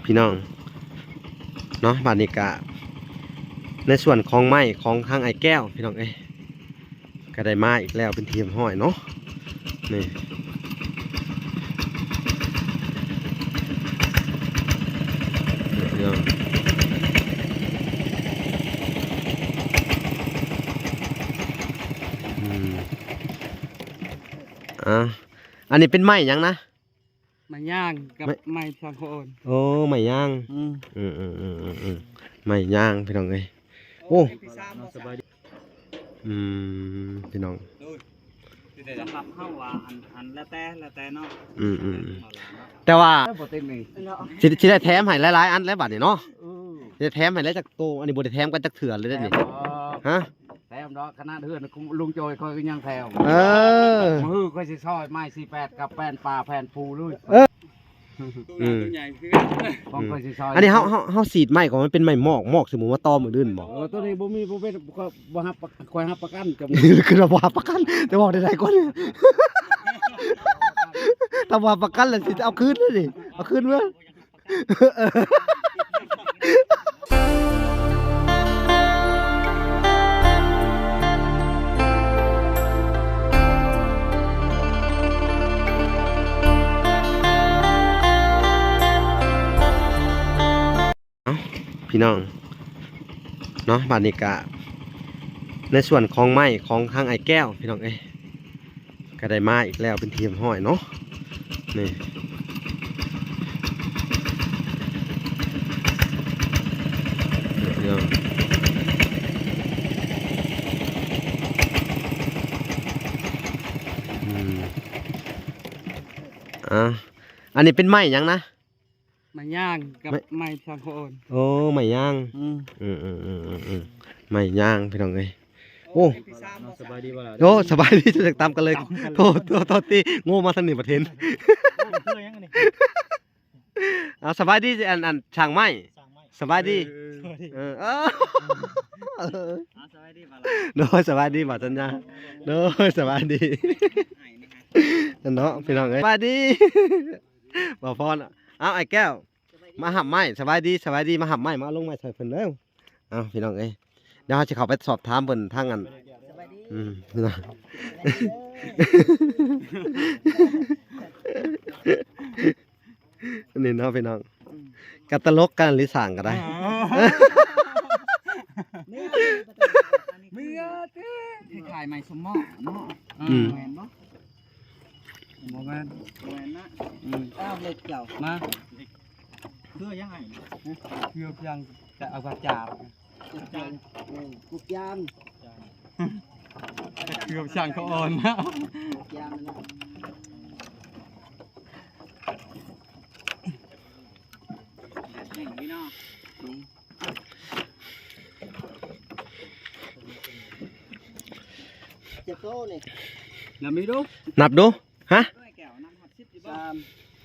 พี่น้องเนาะบาดนี้กะในส่วนของไม้ของทางไอ้แก้วพี่น้องก็ได้มาอีกแล้วเป็นทีมห้อยเนาะนี่พี่น้องอันนี้เป็นไม้ยังนะไม้ย่างกับไม้สังโฆนโอ้ไม้ย่างไม้ย่างพี่น้องโอ้พี่น้องสำหรับเข้าว่าอันแล้วแต่เนาะแต่ว่าสิได้แถมให้หลายๆอันแล้วบัดนี้เนาะจะแถมให้แล้วจากโตอันนี้บ่ได้แถมกันจากเถื่อนเลยเด้อนี่ฮะแถมดอกคณะเฮือนลุงโจยคอยก็ยังแถมมือค่อยสิซอยไม้48กับแผ่นปลาแผ่นปูลุยใหญ่คือของค่อยสิซอยอันนี้เฮาสีดไม้ก่อนมันเป็นไม้หมอกสมมุติว่าตอมื้ออื่นบ่ตัวนี้บ่มีบ่เป็นบ่ฮับคอยฮับประกันจำคือบ่ฮับประกันแต่บอกได้ก่อนถ้าว่าประกันแล้วสิเอาคืนเลยดิเอาคืนมั้ยพี่น้องเนาะบาดนี้กะในส่วนของไม้ของทางไอ้แก้วพี่น้องก็ได้มาอีกแล้วเป็นทีมห้อยเนาะนี่พี่น้องอันนี้เป็นไม้ยังนะไม้ย่างกับไม้สังโฆนโอ้ไม้ย่างไม้ย่างพี่น้องโอ้สบายดีบ่ล่ะโอ้สบายดีจะตามกันเลยโทษตีโง่มาทางนี้ประเทศสบายดีอันช่างไม้สบายดีสบายดีบ่ล่ะโดยสบายดีบ่จันยาโดยสบายดีเนาะพี่น้องสบายดีบ่พรเอาไอ้แก้วมาหับไม้สบายดีมาหับไม้มาลงไม้ใส่เพิ่นเร็วเอาพี่น้องเดี๋ยวเราจะเข้าไปสอบถามเพิ่นทางนั้นนี่เนาะพี่น้องกัตลกกันลิสางก็ได้มีที่ขายไม้สมอเนาะแม่นบ่บ่แม่นนะเล็กเจ้ามาเพื่อยังไงเพื่อยังจะเอากระจาบกุกยามเกือบช่างเขาอ่อนนะกุกยามนะเจ็บโตนี่นับดูฮะ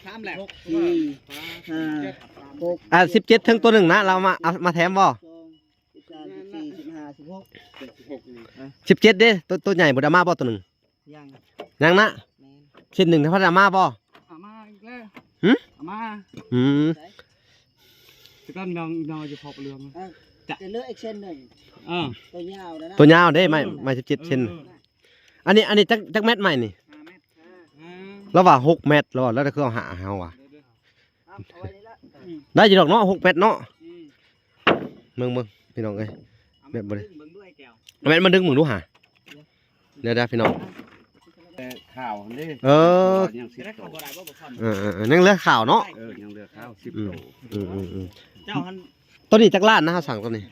3แหละ17ทั้งตัวหนึ่งนะเรามาแถมบ่17เด้ตัวใหญ่บ่ได้มาบ่ตัวหนึ่งยังนะชิ้นหนึ่งถ้าได้มาบ่มาอีกแล้วมาจะก็นอนจะพอเรื่องจะเลือกอีกเส้นหนึ่งตัวยาวนะตัวยาวเด้ไม่17เส้นอันนี้จักเม็ดใหม่นี่แล้วว่า6เม็ดแล้วก็คือเอาหาเฮาว่ะได้อยู่ดอกเนาะ6เม็ดเนาะมึงพี่น้องแบบบ่ได้แม่นมันดึงมึงดูหาเดี๋ยวพี่น้องข่าวนี่ยังเหลือข่าวเนาะยังเหลือข่าว10 โลตัวนี้จักล้านนะสั่งตัวนี้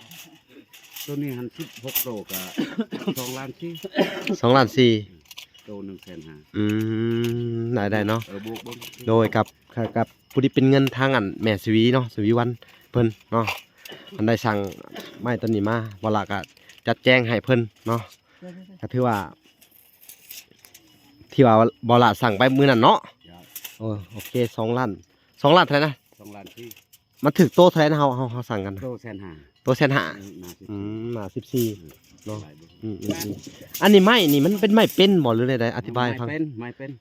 หัน16 โลกับ2 ล้าน4โล150,000ได้เนาะโดยกับผู้ที่เป็นเงินทางอันแม่สวีเนาะสวีวันเพิ่นเนาะอันได้สั่งไม้ตัวนี้มาบ่ล่ะก็จัดแจงให้เพิ่นเนาะก็ถือว่าที่ว่าบ่ล่ะสั่งไปมื้อนั้นเนาะโอเค2 ล้านเท่าไหร่นะ2 ล้านมันถึกโตเท่าไหร่นะเฮาสั่งกันโต150,000โต150,000มา14เนาะอันนี้ไม้นี่มันเป็นไม้เป็นบ่หรือไดอธิบายฟังไม้เป็น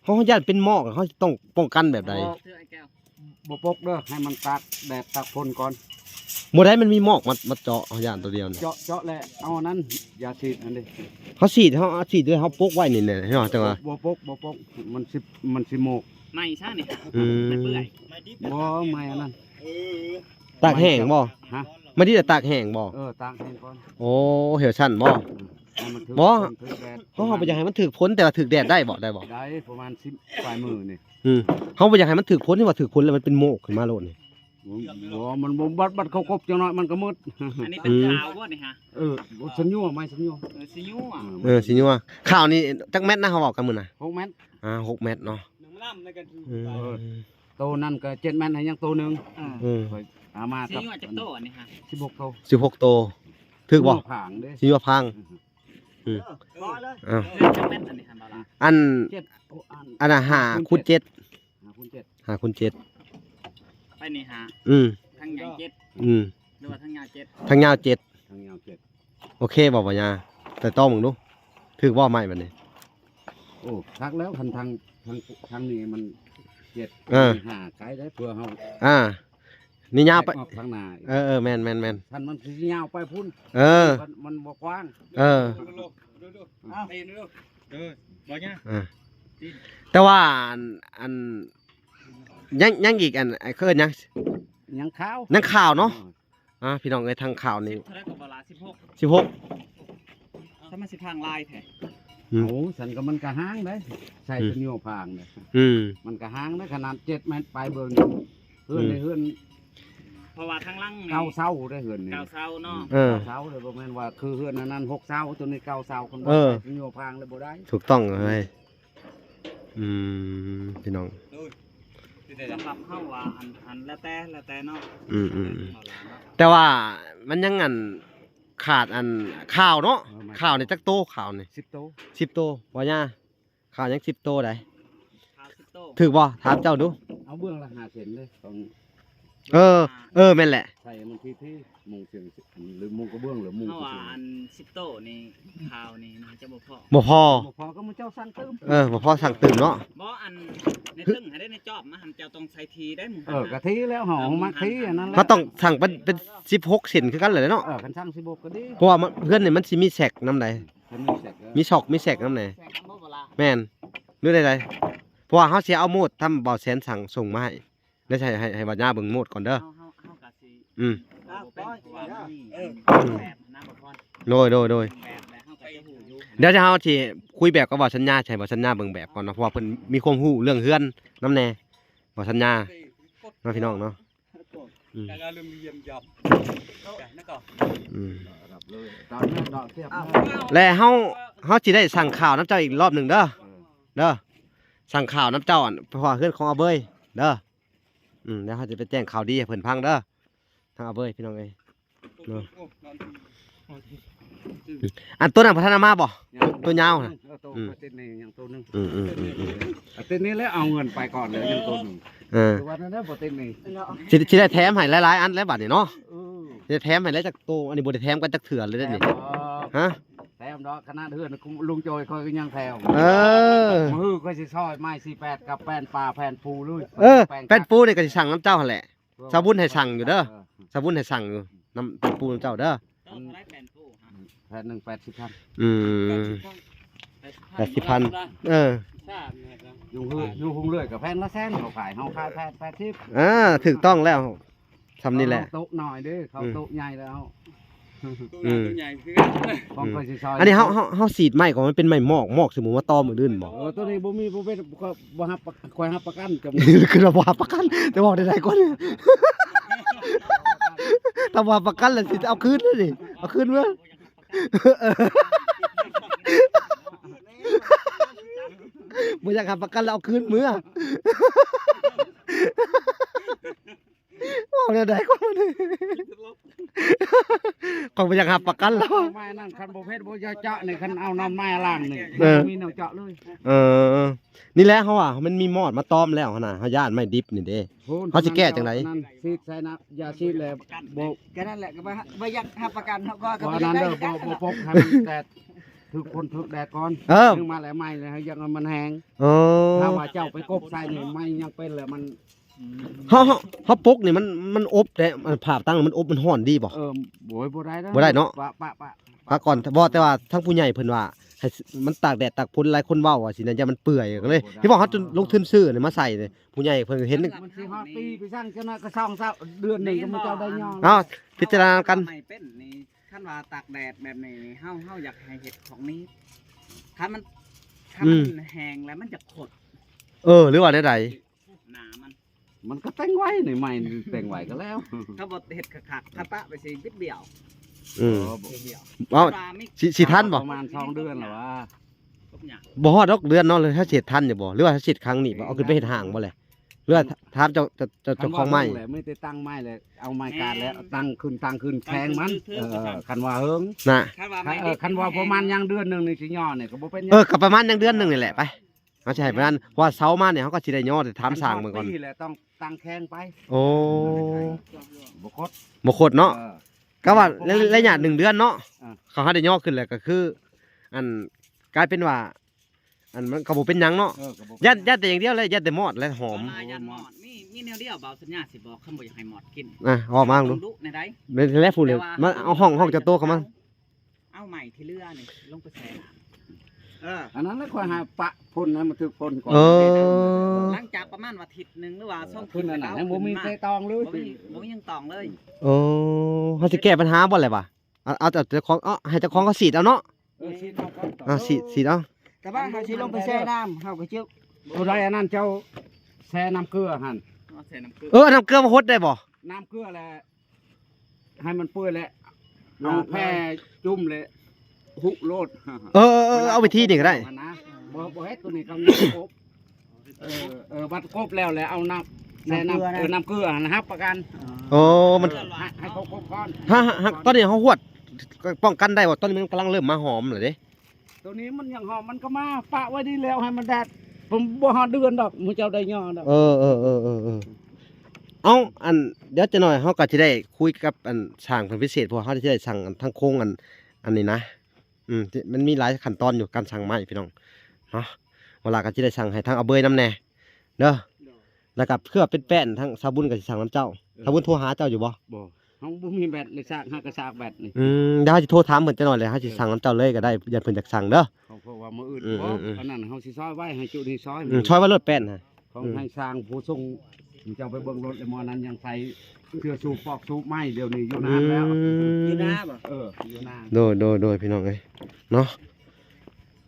เฮาญาติเป็นหมอกเฮาต้องป้องกันแบบใด บ่ปกเด้อให้มันตากแดดตากฝนก่อน บ่ได้มันมีหมอกมาเจาะเอาย่านตัวเดียวนี่ เจาะแหละเอาอันนั้นยาฉีดอันนี้ เขาฉีดด้วยเขาปกไว้นี่แหละเนาะจังว่า บ่ปกมันสิโมก ไม่ใช่นี่ อืม ไม่เปื่อย บ่ไม่อันนั้น ตากแห้งบ่ ฮะ มาที่จะตากแห้งบ่ ตากแห้งก่อน โอ้เหี่ยวชั้นบ่ ให้มันถึง บ่ ถึงแดด เขาบ่อยากให้มันถึกพ้นแต่ว่าถึกแดดได้บ่ ได้ประมาณ10ปลายมือนี่ เขาบ่อยากให้มันถึกพ้นที่ว่าถึกพ้นแล้วมันเป็นโมกขึ้นมาโลดนี่ บ่มันบ่บัดเขากบจังน้อยมันก็มืด อันนี้เป็นขาวบ่นี่ฮะ สัญญัวไม่สัญญัว ซิยูอ่ะ สิญัวข้าวนี่จักเม็ดนะเขาบอกกันมื้อน่ะ 6 เมตร 6 เม็ดเนาะ อืม โตนั่นก็7 เมตรให้ยังโตหนึง อืม เอามา ซิ กับ ยูจากโตอันนี้ฮะ 16โต 16โตถึกบ่ ผางเด้ สิญัวพังอ้าว เรื่องจังแม่นอันนี้ฮะบ่ล่ะ อัน 7โอ้อัน อันน่ะ5คูณ7 5คูณ7 5คูณ7 ไปนี่ฮะ อืม ทางใหญ่7 อืม หรือว่าทางยาว7 ทางยาว7 ทางยาว7 โอเคบ่บ่ยาแต่ต้องมึงดูถึกบ่ใหม่บัดนี้ โอ้ทักแล้วคันทางนี้มัน7 เออ 5ไกลได้เพื่อเฮา อ่านี่ยาวไป ออกทางหน้า แม่น ท่านมันสิยาวไปพุ่น มันบ่กว้าง บ่เนี่ย แต่ว่าอันยังอีกอันไอ้เคินยัง ยังขาว นั่งข่าวเนาะพี่น้องเอ้ยทางข่าวนี่ เท่าไรกับบ่ล่ะ16 16 ถ้ามันสิทางลายแท้ โอ้ฉันก็มันก็ห้างได้ใส่สัญญัวผางเด้ อืม มันก็ห้างได้ขนาด7 เมตรไปเบิ่งเฮือนในเฮือน เพราะว่าทางล่างนี่ เก้าเสาได้เฮือนนี่ เก้าเสาเนาะ เออ เสาเลยบ่แม่นว่าคือเฮือนอันนั้น6เสาตัวนี้9เสาคน เออ สัญญัวผางเลยบ่ได้ ถูกต้องเลยพี่น้อง สำหรับเฮาว่าอันแล้วแต่เนาะ อืม บ่ล่ะเนาะ แต่ว่ามันยังอันขาดอันข่าวเนาะข่าวนี่จักโตข่าวนี่ 10โต 10โตบ่ย่าข่าวยัง10โตได้ ขาว10โต ถูกบ่ถามเจ้าดู เอาเบื้องละ5เซนเลยต้อง แม่นแหละ ใส่มันที่มุงเสียงหรือมุงกระเบื้องหรือมุง เฮาก ระ ว่า เบื้อง อัน10โตนี่ขาวนี่น่าจะบ่พอ บ่พอ บ่พอก็มันเจ้าสั่งเติม บ่พอสั่งตื่นเนาะ บ่อันในตึ้งให้ได้ในจอบมาหันเจ้าต้องใส่ทีได้หมึง กะทิแล้วหอมมักทิอันนั้นแหละ เขาต้องสั่งเป็น16เซนคือกันเลยเนาะ คันสั่ง16ก็ดี เพราะว่าเพื่อนนี่มันสิมีแสกน้ำใด คันมีเสร็จก็ มีชอกมีแสกน้ำใด แสกบ่บ่ล่ะ แม่นหรือใดๆเพราะว่าเขาสิเอาโมดทำเบาแสนสั่งส่งมาให้ได้ให้บ่ย่าเบิ่งโมดก่อนเด้อ เฮากะสิ อืม บ่เป็นเพราะว่ามันมีแบบนะบ่พอ โดย แบบแล้วเฮาก็จะฮู้อยู่ เดี๋ยวจะเฮาสิคุยแบบกับบ่สัญญาใช่บ่สัญญาเบิ่งแบบก่อนเนาะเพราะว่าเพิ่นมีความรู้เรื่องเฮือนน้ำแน่บ่สัญญาเนาะพี่น้องเนาะอืม ก็ลืมเยี่ยมยอมนั่นก็ อืม รับเลยตอนนี้ดอกเทียบ และเฮาสิได้สั่งข่าวน้ำเจ้าอีกรอบหนึงเด้อเด้อสั่งข่าวน้ำเจ้าอันเพราะว่าเฮือนของอาเบยเด้อเดี๋ยวเฮาจะไปแจ้งข่าวดีให้เพิ่นฟังเด้อทางอาเบยพี่น้องเอ้ยเนาะอันตัวนั้นพัฒนามาบ่ ตัวยาวน่ะ ตัวติดนี่ยังตัวนึง อืม ติดนี้แล้วเอาเงินไปก่อนเลยยังตัวนึง เออ วันนั้นบ่ติดนี่ สิได้แถมให้หลายๆอันแล้วบัดนี้เนาะสิได้แถมให้หลายจักโตอันนี้บ่ได้แถมกันจักเถื่อเลยเด้อนี่ฮะ แถมดอกขนาดเฮือนลุงโจยคอยก็ยังแถม เออ มือก็สิซอยไม้48กับแป้นปลาแผ่นปูเลย เป็นปูนี่ก็สิสั่งน้ำเจ้าหั่นแหละสาบุญให้สั่งอยู่เด้อสาบุญให้สั่งอยู่น้ำเป็นปูน้ำเจ้าเด้อ ต้องได้แผ่นผู้ฮะ แผ่นหนึ่ง80,000 อืม80,000เออ อยู่หุงเลื่อยกับแผ่นละแสนเขาขายเฮาขายแผ่น80 ถูกต้องแล้วทำนี่แหละ โต๊ะหน่อยเด้อเขาโต๊ะใหญ่แล้ว ใหญ่คือ ของก็สิซอย อันนี้เฮาสีดไม้ก่อนมันเป็นไม้หมอกสมมุติว่าตอมื้ออื่นบ่ ตัวนี้บ่มีบ่เป็นบ่ฮับคอยฮับประกันจำ คือเราบ่รับประกันแต่บอกได้ๆก่อนเนี่ยถ้าบ่รับประกันแล้วสิเอาคืนเลยดิเอาคืนเมื่อบ่อยากรับประกันแล้วเอาคืนเมื่อบอกได้ๆก่อนก็บ่อยากรับประกันแล้ว ไม้นั่นคันบ่เพชรบ่จะเจาะนี่คันเอาน้ำไม้ล่างนี่มีแนวเจาะเลย นี่แหละเขาว่ามันมีมอดมาต้อมแล้วหั่นน่ะเฮาย่านไม้ดิบนี่เด้ เขาสิแก้จังได๋ นั่นซีดใส่น้ำยาซีดแล้วบ่ ก็นั่นแหละก็บ่อยากรับประกันเขาก็ บ่ บ่ นั้น ได้ เด้อ กัน บ่ปกให้มันแดดถึกคนถึกแดดก่อนถึงมาแล้วไม้เลยยังมันแห้ง อ๋อ ถ้าว่าเจ้าไปกบใส่นี่ไม้ยังเป็นแล้วมัน เฮาปกนี่มันอบแต่มันภาพตั้งมันอบมันร้อนดีบ่ บ่ได้ บ่ได้เนาะ ปะ ปะก่อนบ่แต่ว่าทั้งผู้ใหญ่เพิ่นว่าให้มันตากแดดตากฝนหลายคนเว้าว่าสินั่นอย่ามันเปื่อยก็เลยที่บอกเฮาจนลงทุนซื้อนี่มาใส่นี่ผู้ใหญ่เพิ่นก็เห็น มันสิฮอดปีไปสร้างจังนั้นก็ซ่องเดือนหนึงก็มันเจ้าได้ย่อ เอ้าพิจารณากัน ไม่เป็นนี่คันว่าตากแดดแบบนี้นี่เฮาอยากให้เห็ดของนี้ถ้ามันแห้งแล้วมันจะขด หรือว่าใด หนามัน ก็แต่งไว้นี่ใหม่แต่งไว้ก็แล้ว ถ้าบ่เห็ดขักๆถ้าปะไปสิบิดเบี้ยว ๆอืม เบี้ยว เอ้า ปลาไม่ สิทันบ่ ประมาณ2เดือนแล้วว่า ทุกอย่าง บ่ฮอดดอกเดือนเนาะเลยถ้าเสร็จทันอยู่บ่หรือว่าถ้าเสร็จครั้งนี้บ่เอาขึ้นไปเฮ็ดห่างบ่แหละหรือว่าถามเจ้าของไม้ แหละไม่ได้ตั้งไม้เลยเอาไม้การแล้วตั้งขึ้นแทงมันคันว่าเฮิง น่ะ คันว่าไม่ คันว่าประมาณยังเดือนหนึงนี่สิย่อนี่ก็บ่เป็นหยัง ก็ประมาณยังเดือนหนึงนี่แหละไปเอาใช่ประมาณเพราะว่าเซามาเนี่ยเฮาก็สิได้ย่อแต่ถามสร้างเบิ่งก่อน ปีแหละต้องตั้งแข้งไป โอ้ บ่คด บ่โคตรเนาะ เออ ก็ว่าระยะ1เดือนเนาะ อ่า เขาหาได้ย่อขึ้นแล้วก็คือ อันกลายเป็นว่า อันมันก็บ่เป็นหยังเนาะ ก็บ่ ยัดแต่อย่างเดียวเลยยัดแต่มอดและหอม มายันหมอดมีแนวเดียวเบาสัญญาสิบอกคำบ่อยากให้หมอดกิน ออกมาดู ดุในใด เป็นแล้วพูดเลยมาเอาห้องจะโตเข้ามา เอาใหม่ที่เรือนี่ลงไปแช่น้ำ อันนั้นแล้วค่อยหาปะพ่นให้มันถึกพ่นก่อน หลังจากประมาณอาทิตย์หนึงหรือว่า2 ขึ้นอันนั้นยังบ่มีเตะตองเลย บ่มียังตองเลย โอ้เขาจะแก้ปัญหาบ่เลยป่ะเอาแต่เจ้าของให้เจ้าของเขาสีดเอาเนาะ สีเอาก่อน สีดเอา แต่ว่าเฮาสิลงไปแช่น้ำเฮาก็เจ้า ผู้ใดอันนั้นเจ้าแช่น้ำเกลือหั่น เอาใส่น้ำเกลือ น้ำเกลือมาหดได้บ่ น้ำเกลือแหละให้มันเปื่อยแหละเอาแพร่จุ่มเลยหุโลด เอาไปที่นี่ก็ได้ นะบ่เฮ็ดตัวนี้เขากบบัดกบแล้วแหละเอาน้ำแช่น้ำน้ำเกลือนะครับประกัน โอ้มัน ให้เขากบก่อน ฮะตอนนี้เขาหวดป้องกันได้บ่ตอนนี้มันกำลังเริ่มมาหอมเลยเด้ ตัวนี้มันยังหอมมันก็มาปะไว้ดีแล้วให้มันแดดผมบ่ฮอดเดือนดอกมื้อเจ้าได้ย่อดอก เอาอันเดี๋ยวจะหน่อยเขาก็จะได้คุยกับอันช่างเป็นพิเศษเพราะเขาจะได้สั่งทั้งโค้งอันนี้นะมันมีหลายขั้นตอนอยู่การสั่งไม้พี่น้องเนาะเวลาก็จะได้สั่งให้ทั้งเอาเบยน้ำแน่เด้อแล้วก็เพื่อเป็นแป้นทั้งซาบุนก็สิสั่งน้ำเจ้าซาบุนโทรหาเจ้าอยู่บ่ บ่เฮาบ่มีแบตเลยซากหากระซากแบตนี่ เดี๋ยวเขาจะโทรถามเพิ่นจะหน่อยเลยเขาจะสั่งน้ำเจ้าเลยก็ได้อย่าเพิ่นจะสั่งเด้อ เขาเพราะว่ามื้ออื่นบ่อันนั้นเฮาสิซอยไว้ให้จุนี่ซอย ช่วยว่ารถแป้นฮะ ของให้สร้างผู้ส่งเจ้าไปเบิ่งรถไอ้หมอนั้นยังใส่เสื้อสูบปอกสูบไม้เดี๋ยวนี้อยู่นานแล้ว อยู่หน้าบ่ อยู่นาน โดยพี่น้องเอ้ยเนาะ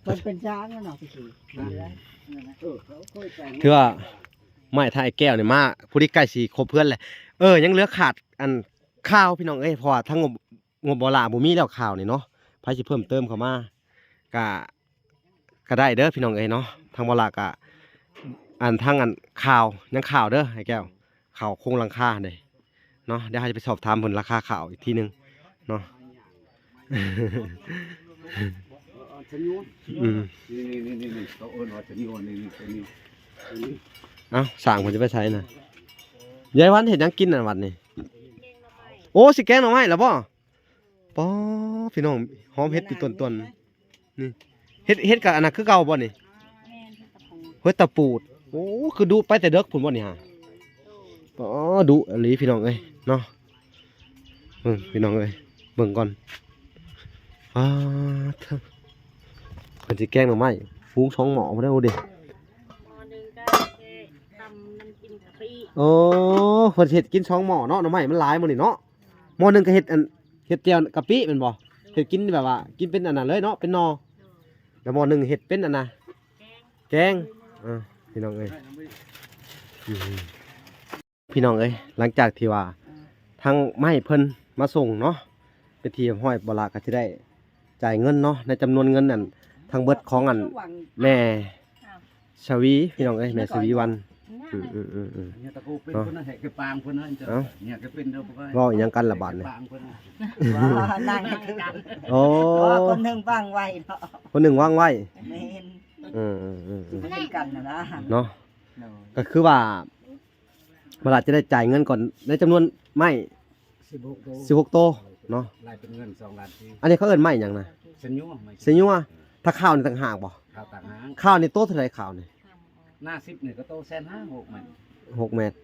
มันเป็นช้างแล้วเนาะพี่สิ เขาเคยแต่ง ถือว่าไม้ทายแก้วนี่มาผู้ที่ใกล้สิครบเพื่อนแหละยังเหลือขาดอันข้าวพี่น้องเอ้ยเพราะว่าทั้งงบบ่ล่ะบ่มีแล้วข้าวนี่เนาะไผสิเพิ่มเติมเข้ามาก็ได้เด้อพี่น้องเอ้ยเนาะทางบ่ล่ะก็อันทางอันข้าวยังข้าวเด้อไอ้แก้วข้าวโครงหลังคาเด้เนาะเดี๋ยวเราจะไปสอบถามเพิ่นราคาข้าวอีกทีนึงเนาะ ชะยวนี่เขาเอิ้นว่าชะยวนี่ เอ้าสั่งเพิ่นจะไปใช้น่ะยายวันเฮ็ดหยังกินน่ะวันนี้โอ้สิแกงหน่อไม้ล่ะบ่ป๋อพี่น้องหอมเฮ็ดอยู่ต้นๆนี่เฮ็ดกับอันนั้นคือเก่าบ่นี่เฮ็ดตะปูดโอ้คือดูไปแต่เด็กพุ่นบ่นี่ฮะป๋อดุอีหลีพี่น้องเอ้ยเนาะพี่น้องเอ้ยเบิ่งก่อนเถอะเพิ่นสิแกงหน่อไม้หุง2หม้อบ่ได้โอ้เด้ หม้อหนึ่งก็ตำน้ำจิ้มกะปิ โอ้เพิ่นเฮ็ดกิน2หม้อเนาะหน่อไม้มันหลายมื้อนี่เนาะหม้อหนึงก็เฮ็ดแจ่วกะปิแม่นบ่เฮ็ดกินแบบว่ากินเป็นอันนั้นเลยเนาะเป็นนอแล้วหม้อหนึงเฮ็ดเป็นอันน่ะแกงพี่น้องเอ้ยพี่น้องเอ้ยหลังจากที่ว่าทางไม้เพิ่นมาส่งเนาะเป็นที่ห้อยบ่ล่ะก็สิได้จ่ายเงินเนาะในจำนวนเงินนั่นทั้งเบิดของอันแม่ชวีพี่น้องเอ้ยแม่ชวีวันเนี่ยตะกูเป็นคนนั้นให้แกปางคนนั้นจะเนี่ยแกเป็นเด้อบ่ เว้าอีหยังกันล่ะบาดนี่ ปางคนนั้น นั่งคือ โอ้ คนหนึงฟังไว้เนาะ คนหนึ่งวางไว้ แม่น อืม เป็นกันนะ เนาะก็คือว่าเวลาจะได้จ่ายเงินก่อนในจำนวนไม้ 16โตเนาะ รายเป็นเงิน2ล้านที่ อันนี้เขาเอิ้นไม้หยังนะ เส้นยั่วไม่ เสียยัวถ้าข้าวนี่ต่างหากบ่ ข้าวต่างหาง ข้าวนี่โตเท่าไหร่ข้าวนี่ หน้า10นี่ก็โต150,000มัน 6 เมตร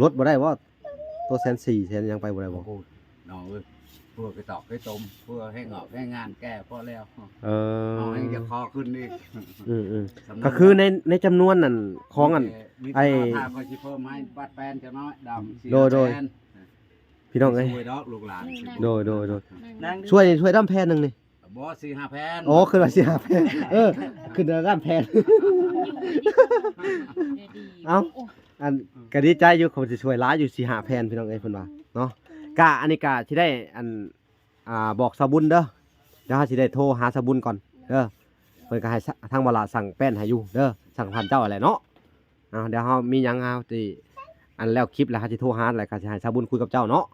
รถบ่ได้บ่ตัวแสนสี่แสนยังไปบ่ได้บ่ พูดน้องเอ้ยเพื่อไปตอกไปต้มเพื่อให้งอกให้งานแก้พอแล้ว เอ เอา อ ให้จะคอขึ้นอีก อืมก็คือในจำนวนนั่นของอัน ไอ้ ถ้าคอยสิเพิ่มให้ปัดแปนจะน้อยดำ โดย พี่น้องเอ้ย ช่วยดอกลูกหลาน โดย นั่ง ช่วยด้ามแพนหนึงนี่ บ่4-5แพน อ๋อขึ้นมาสิหาแพนขึ้นด้ามแพน เอ้า อันก็ดีใจอยู่เขาสิช่วยหลายอยู่สิหาแพนพี่น้องเอ้ยเพิ่นว่าเนาะกะอันนี้กะสิได้อันบอกสาบุญเด้อเดี๋ยวเฮาสิได้โทรหาสาบุญก่อนเด้อเพิ่นก็ให้ทางบ่ล่ะสั่งแป้นให้อยู่เด้อสั่งผ่านเจ้าอะไรเนาะเดี๋ยวเฮามีหยังเฮาสิอันแล้วคลิปแล้วเฮาสิโทรหาแล้วก็สิให้สาบุญคุยกับเจ้าเนาะ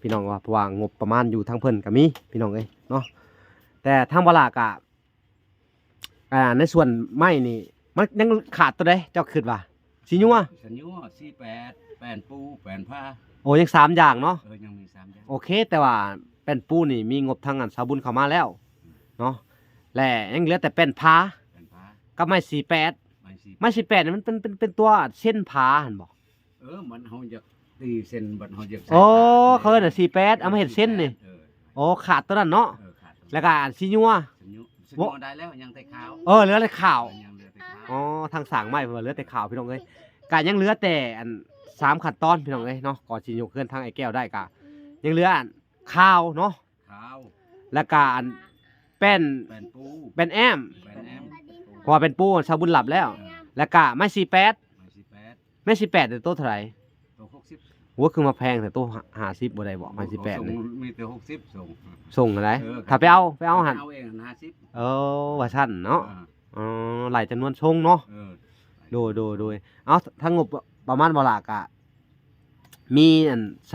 พี่น้องว่าเพราะว่างบประมาณอยู่ทางเพิ่นก็มีพี่น้องเอ้ยเนาะแต่ทางบ่ล่ะก็ในส่วนไม้นี่มันยังขาดตัวใดเจ้าคิดว่าสิญัว สัญญา48แป้นปูแป้นผ้า โอ้ยัง3อย่างเนาะ ยังมี3อย่าง โอเคแต่ว่าเป็นปูนี่มีงบทางอันสาบุญเข้ามาแล้วเนาะและยังเหลือแต่เป็นพา แป้นผ้า กับไม้48 ไม่สิ ไม้48นี่มันเป็นตัวเส้นพาหั่นบ่ มันเฮาอยากตีเส้นบัดเฮาอยาก โอ้เขาเอิ้นว่า48เอามาเฮ็ดเส้นนี่โอ้ขาดตัวนั้นเนาะ ขาด แล้วก็อันสิญัว สัญญาได้แล้วยังแต่ขาว เหลือแต่ขาว ยังเหลือแต่ขาว อ๋อทางสร้างไม้เพิ่นว่าเหลือแต่ขาวพี่น้องเอ้ยก็ยังเหลือแต่อัน3ขั้นตอนพี่น้องเอ้ยเนาะก่อนสิยกเคลื่อนทางไอ้แก้วได้ก็ยังเหลืออันข้าวเนาะ ขาว แล้วก็อันเป็น แป้นปู เป็นแอม แป้นแอม เพราะว่าเป็นปูสาบุญหลับแล้ว แล้วก็ไม้48 ไม่สิ8 แม่18แต่ตัวเท่าไหร่ ตัว60 โหคือมาแพงแต่ตัว50บ่ได้บ่ไม้18นี่ มีแต่60ส่ง ส่งอะไร เออ ถ้าไปเอาหั่น เอาเอง50 ว่าซั่นเนาะอ๋อหลายจำนวนส่งเนาะโดยเอาถ้างบประมาณบ่ล่ะก็มีอันซ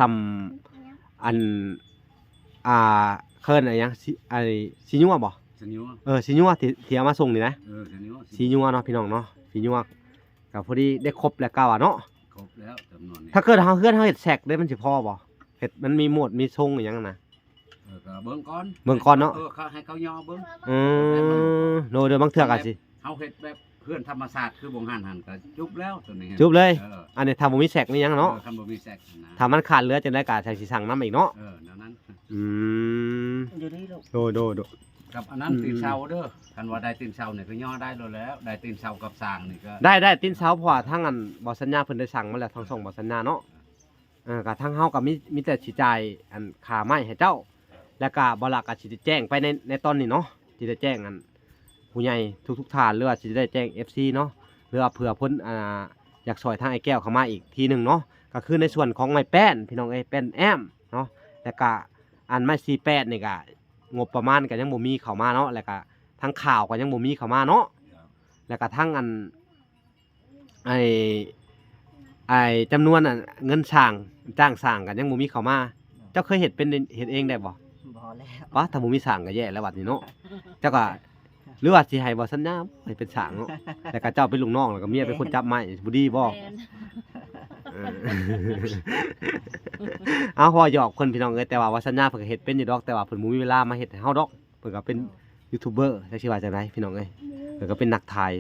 ำอันเคิ้นอะไรหยังสิญัวบ่ สัญญา สิญัวที่เอามาส่งนี่นะ สัญญา สิญัวเนาะพี่น้องเนาะสิญัวก็พอดีได้ครบแล้วก็ว่าเนาะ ครบแล้วจำนวนนี้ ถ้าเกิดเฮาเฮ็ดแซกได้มันสิพอบ่เฮ็ดมันมีโหมดมีทรงอหยังนะ ก็เบิ่งก่อน เบิ่งก่อนเนาะ เขาให้เขาย่อเบิ่ง โดยบางเทื่อก็สิ เฮาเฮ็ดแบบเพื่อนธรรมศาสตร์คือบ่งหันก็จุบแล้วตัวนี้ จุบเลย อันนี้ถ้าบ่มีแซกมีหยังเนาะ คันบ่มีแซกนะ ถ้ามันขาดเหลือจังได๋ก็ใช้สิสั่งน้ำอีกเนาะ แนวนั้น อืม อยู่นี่ลูก โด กับอันนั้นตีนเสาเด้อคันว่าได้ตีนเสาเนี่ยก็ย่อได้แล้วได้ตีนเสากับสร้างนี่ก็ ได้ตีนเสาเพราะว่าทางอันบ่สัญญาเพิ่นได้สั่งมาแล้วทางส่งบ่สัญญาเนาะก็ทางเฮาก็มีแต่สิจ่ายอันค่าไม้ให้เจ้า แล้วก็บ่ล่ะก็สิได้แจ้งไปในตอนนี้เนาะสิได้แจ้งอันผู้ใหญ่ทุกท่านหรือว่าสิได้แจ้ง FC เนาะหรือว่าเผื่อเพิ่นอยากซอยทางไอ้แก้วเข้ามาอีกทีหนึงเนาะก็คือในส่วนของไม้แป้นพี่น้องเอ้ยแป้นแอมเนาะแล้วก็อันไม้48นี่ก็งบประมาณก็ยังบ่มีเข้ามาเนาะแล้วก็ทางข่าวก็ยังบ่มีเข้ามาเนาะแล้วก็ทางอันไอ้จำนวนเงินสร้างจ้างสร้างก็ยังบ่มีเข้ามาเจ้าเคยเฮ็ดเองได้บ่ บ่แล้ว วะถ้าบ่มีสร้างก็แย่แล้วบัดนี้เนาะเจ้าก็หรือว่าสิให้บ่สัญญาให้เป็นสร้างเนาะแต่ก็เจ้าเป็นลูกน้องแล้วก็เมียเป็นคนจับไม้บ่ดีบ่ เออ เอาพอหยอกเพิ่นพี่น้องเอ้ยแต่ว่าสัญญาเพิ่นก็เฮ็ดเป็นอยู่ดอกแต่ว่าเพิ่นบ่มีเวลามาเฮ็ดให้เฮาดอกเพิ่นก็เป็นยูทูบเบอร์จักสิว่าจังไดพี่น้องเอ้ยเพิ่นก็เป็นนักถ่าย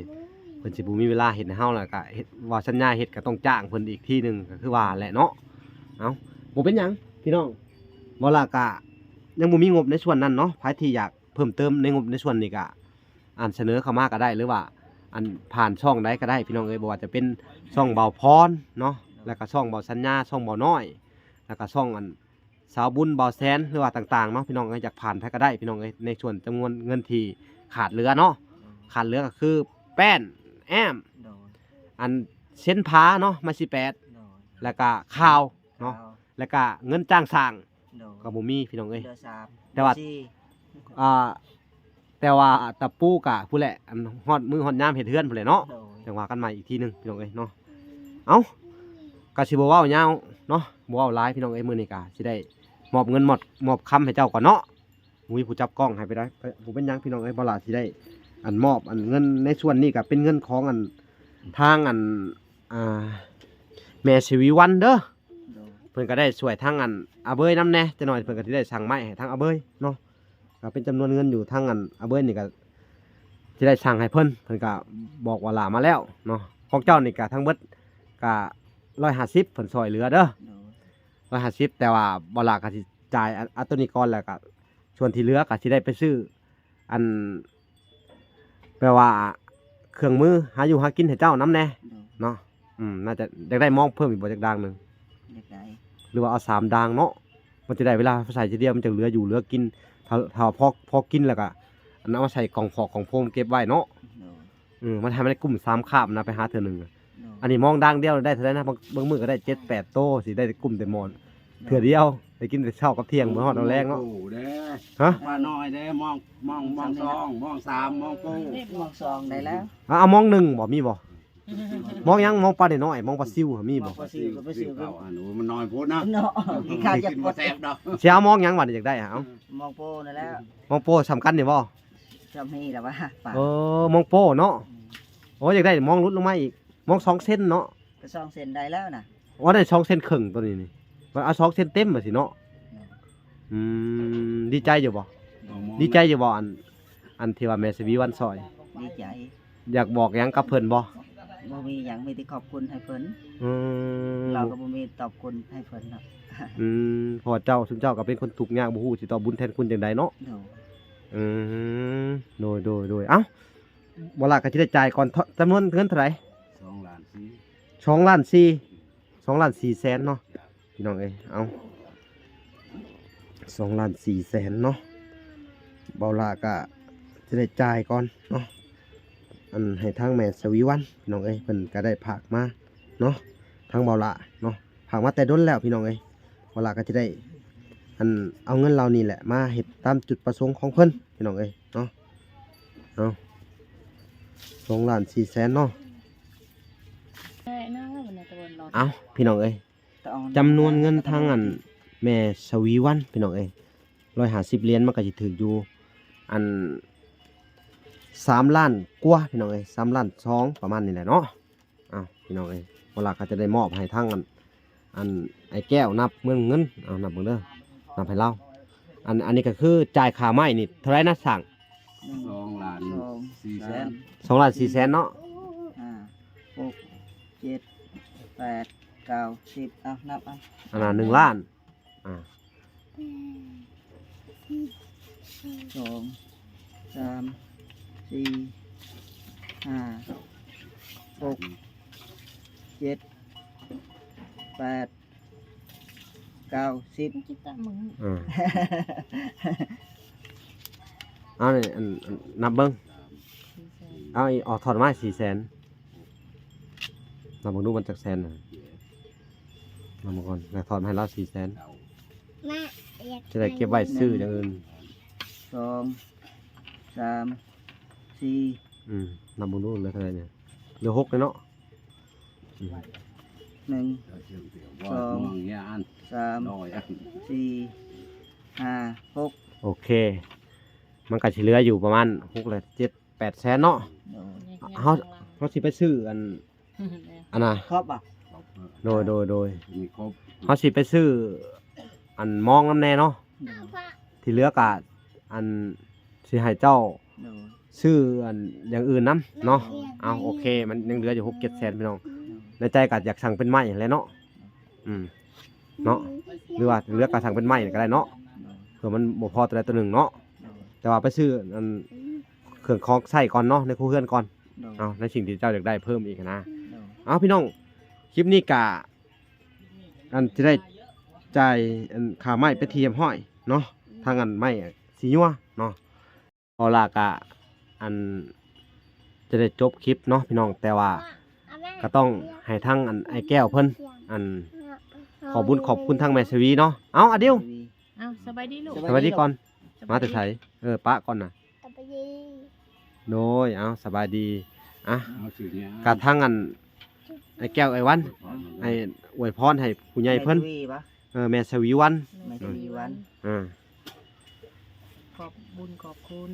เพิ่นสิบ่มีเวลาเฮ็ดให้เฮาแล้วก็เฮ็ดว่าสัญญาเฮ็ดก็ต้องจ้างเพิ่นอีกทีหนึงก็คือว่าแหละเนาะเอ้าบ่เป็นหยังพี่น้องบ่ล่ะก็ยังบ่มีงบในส่วนนั้นเนาะใครที่อยากเพิ่มเติมในงบในส่วนนี้ก็อ่านเสนอเข้ามาก็ได้หรือว่าอันผ่านช่องใดก็ได้พี่น้องเอ้ยบ่ว่าจะเป็นช่องเบาพรเนาะแล้วก็ช่องเบาสัญญาช่องเบาน้อยแล้วก็ช่องอันสาวบุญเบาแสนหรือว่าต่างๆเนาะพี่น้องเอ้ยอยากผ่านไปก็ได้พี่น้องเอ้ยในส่วนจำนวนเงินที่ขาดเหลือเนาะขาดเหลือก็คือแป้นแอม โดย อันเส้นผาเนาะมา18 โดย แล้วก็ข้าวเนาะแล้วก็เงินจ้างสร้าง โดย ก็บ่มีพี่น้องเอ้ย เดือสาม แต่ว่า สี่ แต่ว่าตะปูกะผู้แหละอันฮอดมือฮอดยามเฮ็ดเฮือนผู้แหละเนาะ โดย จังว่ากันใหม่อีกทีหนึงพี่น้องเอ้ยเนาะเอ้าก็สิบ่เว้ายาวเนาะบ่เว้าหลายพี่น้องเอ้ยมื้อนี้ก็สิได้มอบเงินมอบคำให้เจ้าก่อนเนาะมีผู้จับกล้องให้ไปได้บ่เป็นหยังพี่น้องเอ้ยบ่ล่ะสิได้อันมอบอันเงินในส่วนนี้ก็เป็นเงินของอันทางอันแม่ชีวิวันเด้อ โดย เพิ่นก็ได้ช่วยทางอันอาเบยนำแน่จักหน่อยเพิ่นก็สิได้สั่งไม้ให้ทางอาเบยเนาะก็เป็นจำนวนเงินอยู่ทางอันอาเบยนี่ก็สิได้สั่งให้เพิ่นก็บอกว่าลามาแล้วเนาะของเจ้านี่ก็ทั้งเบิด ก็150ผลซอยเหลือเด้อ โดย 150แต่ว่าบ่ล่ะก็สิจ่ายอันตัวนี้ก่อนแล้วก็ส่วนที่เหลือก็สิได้ไปซื้ออันแปลว่าเครื่องมือหาอยู่หากินให้เจ้านำแน่ โดย เนาะน่าจะอยากได้มองเพิ่มอีกบ่จักดังหนึง เด็กใด หรือว่าเอา3ดังเนาะมันจะได้เวลาใส่ทีเดียวมันจะเหลืออยู่เหลือกินถ้าพอกินแล้วก็อันนั้นเอามาใส่กล่องฟอกของโฟมเก็บไว้เนาะ โดย มันทำให้ได้กลุ่ม3คาบนะไปหาเทื่อหนึง โดย อันนี้มองดังเดียวได้เท่าไหร่นะบางมื้อก็ได้7-8โตสิได้กลุ่มแต่หมอนเทื่อเดียวได้กินแต่เช้ากับเที่ยงมื้อฮอดเอาแรงเนาะ โอ้เด้ ฮะ ว่าน้อยเด้มองซองมองสามมองปู มองซองได้แล้ว เอามองหนึ่งบ่มีบ่มองยังมองปลาน้อยๆมองปลาซิวมีบ่ บ่ซื้อก็บ่ซื้อก็ เอาอันนู้นมันน้อยโพดนะ เนาะกินข้าวจะ กิน ป บ่ ด แซ่บดอก สิเอามองยังบัดนี้อยากได้เอา มองโปนั่นแหล้ว มองโปสำคัญนี่บ่ จำให้แล้วว่าปาก มองโปเนาะโอ้อยากได้มองลุดลงมาอีกมอง2เส้นเนาะ ก็ซองเส้นได้แล้วน่ะ ว่าได้2เส้นครึ่งตัวนี้นี่มันเอา2เส้นเต็มบ่สิเนาะดีใจอยู่บ่ดีใจอยู่บ่อันที่ว่าแม่สวีวันซอย ดีใจ อยากบอกหยังกับเพิ่นบ่ บ่มีหยังมีแต่ขอบคุณให้เพิ่น อืม เราก็บ่มีตอบคุณให้เพิ่นครับ เพราะว่าเจ้าซุมเจ้าก็เป็นคนทุกข์ยากบ่ฮู้สิตอบบุญแทนคุณจังไดเนาะ โดย อืมโดยเอ้าบ่ล่ะก็สิได้จ่ายก่อนจำนวนเงินเท่าไหร่ 2ล้านสี่ 2ล้าน4แสนเนาะพี่น้องเอ้ยเอา2ล้าน4แสนเนาะบ่ล่ะก็สิได้จ่ายก่อนเนาะอันให้ทางแม่สวีวันพี่น้องเอ้ยเพิ่นก็ได้ฝากมาเนาะทางบ่ล่ะเนาะฝากมาแต่ดนแล้วพี่น้องเอ้ยบ่ล่ะก็จะได้อันเอาเงินเรานี่แหละมาเฮ็ดตามจุดประสงค์ของเพิ่นพี่น้องเอ้ยเนาะเอา2ล้าน4แสนเนาะ นั่งแล้วมันตะวันรอ เอาพี่น้องเอ้ย ต้อง จำนวนเงินทางอันแม่สวีวันพี่น้องเอ้ย150เหรียญมันก็สิถึงอยู่อัน3ล้านกว่าพี่น้องเอ้ย3ล้าน2ประมาณนี้แหละเนาะเอาพี่น้องเอ้ยเวลาก็จะได้มอบให้ทางอันไอ้แก้วนับเงินเอานับเบิ่งเด้อนับให้เราอันนี้ก็คือจ่ายค่าไม้นี่เท่าไหร่นะสั่ง 2ล้าน สอง 4แสน 2ล้าน4แสนเนาะ 5 6 7 8 9 10เอานับเอา อันนั้น1ล้านอ่า สองสามสี่ห้าหกเจ็ดแปดเก้าสิบ จิตตะมึง อ่าเอานี่อันนับเบิ่งเอาอีออกถอนมา4แสนนับเบิ่งดูมันจักแสนน่ะนับมาก่อนแล้วถอนมาให้เรา4แสนจะได้เก็บไว้ซื้ออย่างอื่น สองสามสี่ นับเบิ่งดูเหลือเท่าไหร่เนี่ยเหลือ6เลยเนาะ หนึ่ง ว่ามองเงี้ยอัน สาม น้อยอัน สี่ห้าหก โอเค มันก็สิเหลืออยู่ประมาณ6เลย7-8แสนเนาะ เขาสิไปซื้ออันน่ะ ครบอ่ะ โดย มีครบ เขาสิไปซื้ออันมองน้ำแน่เนาะที่เหลือกะอันสิให้เจ้า โดย ซื้ออันอย่างอื่นนํเนาะเอาโอเค มันยังเหลืออยู่6-7แสนพี่น้องในใจก็อยากสั่งเป็นไม้แหล้วเนาะเนาะหรือว่าเหลือกะสั่งเป็นไม้ก็ได้เนาะเผื่อมันบ่พอตัวใดตัวหนึ่งเนาะแต่ว่าไปซื้ออันเครื่องของใช้ก่อนเนาะในครัวเรือนก่อน โดย เอาในสิ่งที่เจ้าอยากได้เพิ่มอีกนะ โดย เอาพี่น้องคลิปนี้กะอันจะได้จ่ายอันค่าไม้ไปเทียมห้อยเนาะทางอันไม้สีนัวเนาะเอาล่ะกะอันจะได้จบคลิปเนาะพี่น้องแต่ว่าก็ต้องให้ทางอันไอ้แก้วเพิ่นอันขอบุญขอบคุณทางแม่สวีเนาะเอาอเดียว เอาสบายดีลูก สวัสดีก่อนมาแต่ไสปะก่อนนะ สบายดี โดยเอาสบายดีอ่ะ เอาชื่อเนี้ย กะทางอันไอ้แก้วไอ้วันไอ้อวยพรให้ผู้ใหญ่เพิ่น แม่ทวีปะ แม่สวีวัน แม่ทวีวัน ขอบบุญขอบคุณ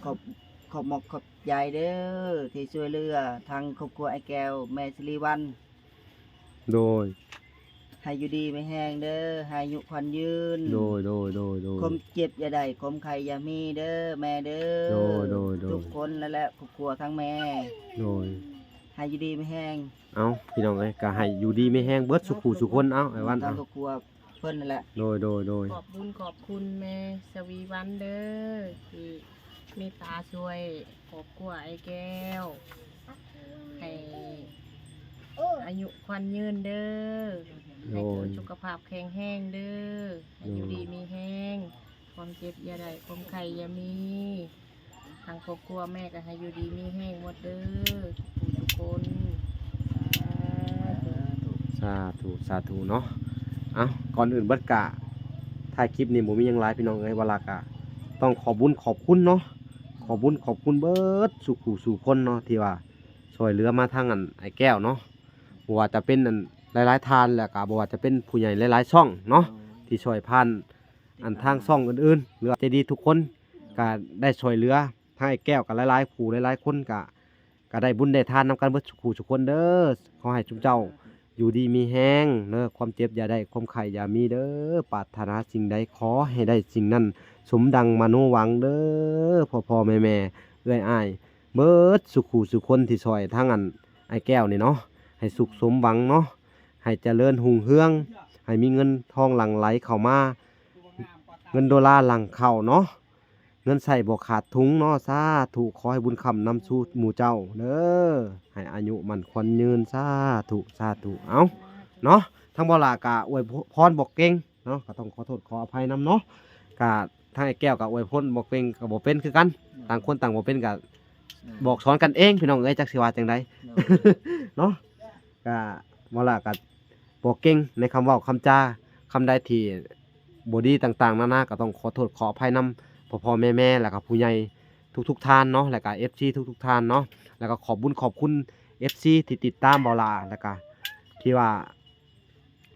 ขอบหมกขอบใจเด้อที่ช่วยเหลือทางครอบครัวไอ้แก้วแม่สิริวัน โดย ให้อยู่ดีไม่แห้งเด้อให้อายุควันยืน โดย คมเจ็บอย่าได้คมไข่อย่ามีเด้อแม่เด้อ โดย ทุกคนนั่นแหละครอบครัวทั้งแม่ โดย ให้อยู่ดีไม่แห้ง เอาพี่น้องเอ้ยก็ให้อยู่ดีไม่แห้งเบิดสุขสุขคนเอาไอ้วัน ตา เอา มครอบครัวเพิ่นนั่นแหละ โดย ขอบคุณขอบคุณแม่สวีวันเด้อที่เมตตาช่วยครอบครัวไอ้แก้วให้อายุควันยืนเด้อให้เกิดสุขภาพแข็งแรงเด้อให้อยู่ดีมีแห้งความเจ็บอย่าได้ความไข้อย่ามีทางครอบครัวแม่ก็ให้อยู่ดีมีแห้งหมดเด้อทุกคน สาธุเนาะเอาก่อนอื่นเบิดกะถ่ายคลิปนี้บ่มีหยังหลายพี่น้องเอ้ยว่าลากะต้องขอบุญขอบคุณเนาะขอบุญขอบคุณเบิดสู่คนเนาะที่ว่าช่วยเหลือมาทางอันไอ้แก้วเนาะบ่ว่าจะเป็นอันหลายๆทานแล้วก็บ่ว่าจะเป็นผู้ใหญ่หลายๆช่องเนาะที่ช่วยผ่านอันทางช่องอื่นๆหรือใจดีทุกคนก็ได้ช่วยเหลือทางไอ้แก้วกับหลายๆผู้หลายๆคนก็ได้บุญได้ทานนำกันเบิดทุกคนเด้อขอให้ทุกเจ้าอยู่ดีมีแห้งเด้อความเจ็บอย่าได้ความไข้อย่ามีเด้อปรารถนาสิ่งใดขอให้ได้สิ่งนั้นสมดังมโนหวังเด้อพ่อแม่เอื้อยอ้ายเบิดสุคนที่ซอยทางอันไอ้แก้วนี่เนาะให้สุขสมหวังเนาะให้เจริญหุ่งเฮืองให้มีเงินทองหลั่งไหลเข้ามาเงินดอลลาร์หลั่งเข้าเนาะเงินใส่บ่ขาดถุงเนาะสาธุขอให้บุญคำนำสู่หมู่เจ้าเด้อให้อายุมันควันยืนสาธุเอาเนาะทั้งบ่ลากะอวยพรบอกเก่งเนาะก็ต้องขอโทษขออภัยนำเนาะกะทางไอ้แก้วกะอวยพรบอกเก่งก็บ่เป็นคือกันต่างคนต่างบ่เป็นกะบอกสอนกันเองพี่น้องเอ้ยจักสิว่าจังได เนาะก็บ่ลากะบอกเก่งในคำเว้าคำจาคำใดที่บ่ดีต่างๆนานาก็ต้องขอโทษขออภัยนำพ่อแม่แล้วก็ผู้ใหญ่ทุกท่านเนาะแล้วก็ FC ทุกท่านเนาะแล้วก็ขอบคุณ FC ที่ติดตามเบาลาแล้วก็ที่ว่า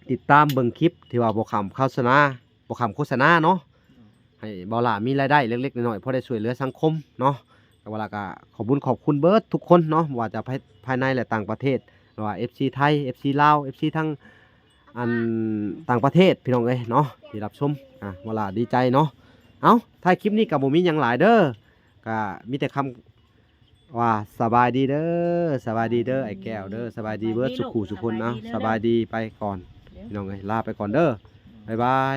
ติดตามเบิ่งคลิปที่ว่าบ่ขำโฆษณาเนาะให้เบาลามีรายได้เล็กๆน้อยๆพอได้ช่วยเหลือสังคมเนาะก็เวลาก็ขอบคุณเบิร์ดทุกคนเนาะว่าจะภายในและต่างประเทศว่า FC ไทย FC ลาว FC ทั้งอันต่างประเทศพี่น้องเอ้ยเนาะที่รับชมเวลาดีใจเนาะเอาท้ายคลิปนี้กับบ่มีหยังหลายเด้อก็มีแต่คำว่าสบายดีเด้อไอ้แก้วเด้อสบายดีเบิร์ดสุขุสุคนนะสบายดีไปก่อนพี่น้องเอ้ยลาไปก่อนเด้อบ๊ายบาย